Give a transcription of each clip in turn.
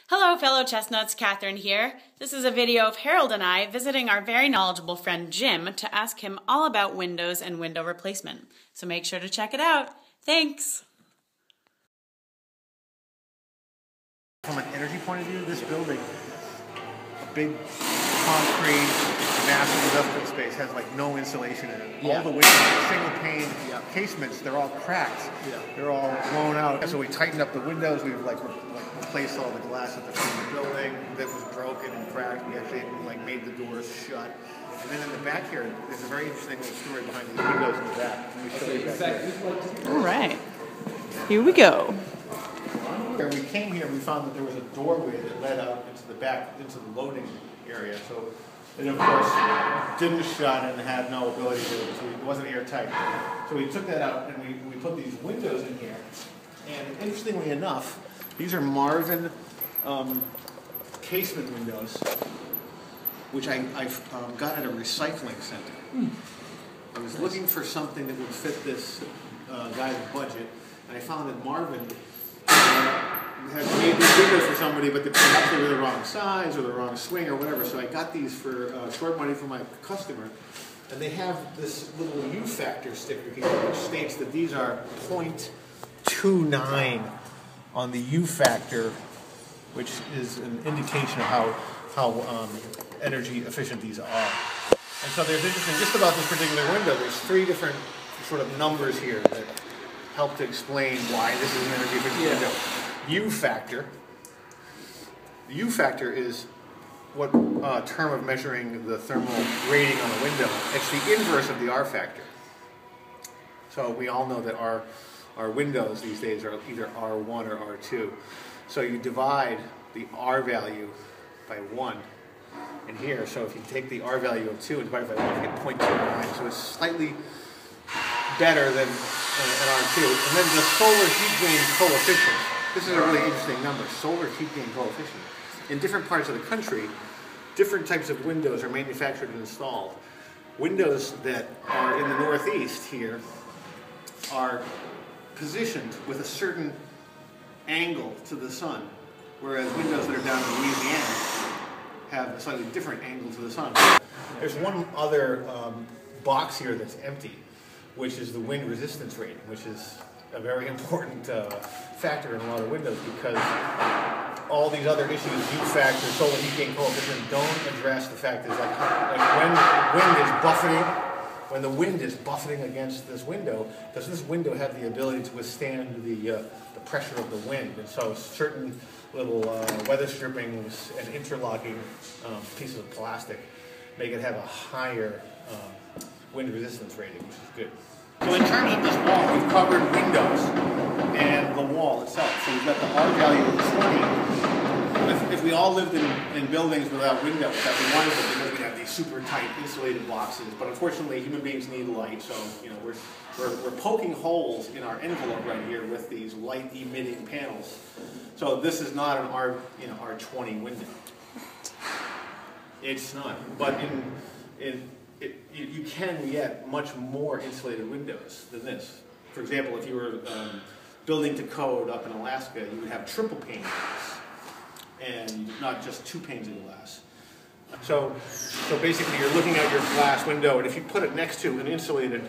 Hello fellow chestnuts, Katherine here. This is a video of Harold and I visiting our very knowledgeable friend Jim to ask him all about windows and window replacement. So make sure to check it out. Thanks! From an energy point of view, this building, a big concrete, massive industrial space, has like no insulation in it. Yeah. All the windows, single pane casements, they're all cracked. Yeah. They're all blown out. So we tightened up the windows. We've replaced all the glass at the front of the building that was broken and cracked. We actually made the doors shut. And then in the back here, there's a very interesting little story behind these windows in the back. Let me show you back here. All right, here we go. When we came here, we found that there was a doorway that led out into the back, into the loading area. So it, of course, didn't shut and had no ability to, so it wasn't airtight. So we took that out and we put these windows in here. And interestingly enough, these are Marvin casement windows, which I got at a recycling center. I was looking for something that would fit this guy's budget, and I found that Marvin had made these windows for somebody, but perhaps they were the wrong size or the wrong swing or whatever. So I got these for short money for my customer, and they have this little U factor sticker here, which states that these are 0.29 on the U factor, which is an indication of how energy efficient these are. And so there's interesting just about this particular window. There's three different sort of numbers here that help to explain why this is an energy efficient window. U factor. The U factor is what term of measuring the thermal rating on a window. It's the inverse of the R factor. So we all know that our windows these days are either R1 or R2. So you divide the R value by 1 in here. So if you take the R value of 2 and divide it by 1, you get 0.29. So it's slightly better than an R2. And then the solar heat gain coefficient. This is a really interesting number, solar heat gain coefficient. In different parts of the country, different types of windows are manufactured and installed. Windows that are in the Northeast here are positioned with a certain angle to the sun, whereas windows that are down in Louisiana have a slightly different angle to the sun. There's one other box here that's empty, which is the wind resistance rating, which is a very important factor in a lot of windows, because all these other issues, U factor, solar heat gain coefficient, don't address the fact that when the wind is buffeting against this window, does this window have the ability to withstand the pressure of the wind? And so certain little weather strippings and interlocking pieces of plastic make it have a higher wind resistance rating, which is good. So in terms of this wall, we've covered windows and the wall itself. So we've got the R value of 20. If we all lived in buildings without windows, that'd be wonderful, because we have these super tight insulated boxes. But unfortunately, human beings need light, so we're poking holes in our envelope right here with these light emitting panels. So this is not an R20 window. It's not. But you can get much more insulated windows than this. For example, if you were building to code up in Alaska, you would have triple pane glass, and not just 2 panes of glass. So basically, you're looking at your glass window, and if you put it next to an insulated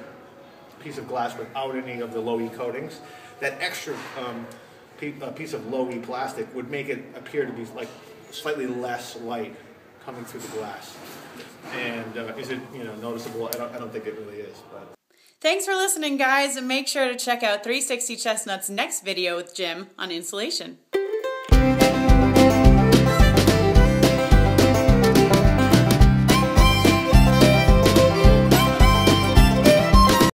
piece of glass without any of the low E coatings, that extra piece of low E plastic would make it appear to be like slightly less light coming through the glass. And is it noticeable? I don't think it really is. But Thanks for listening, guys, and make sure to check out 360 Chestnuts' next video with Jim on insulation.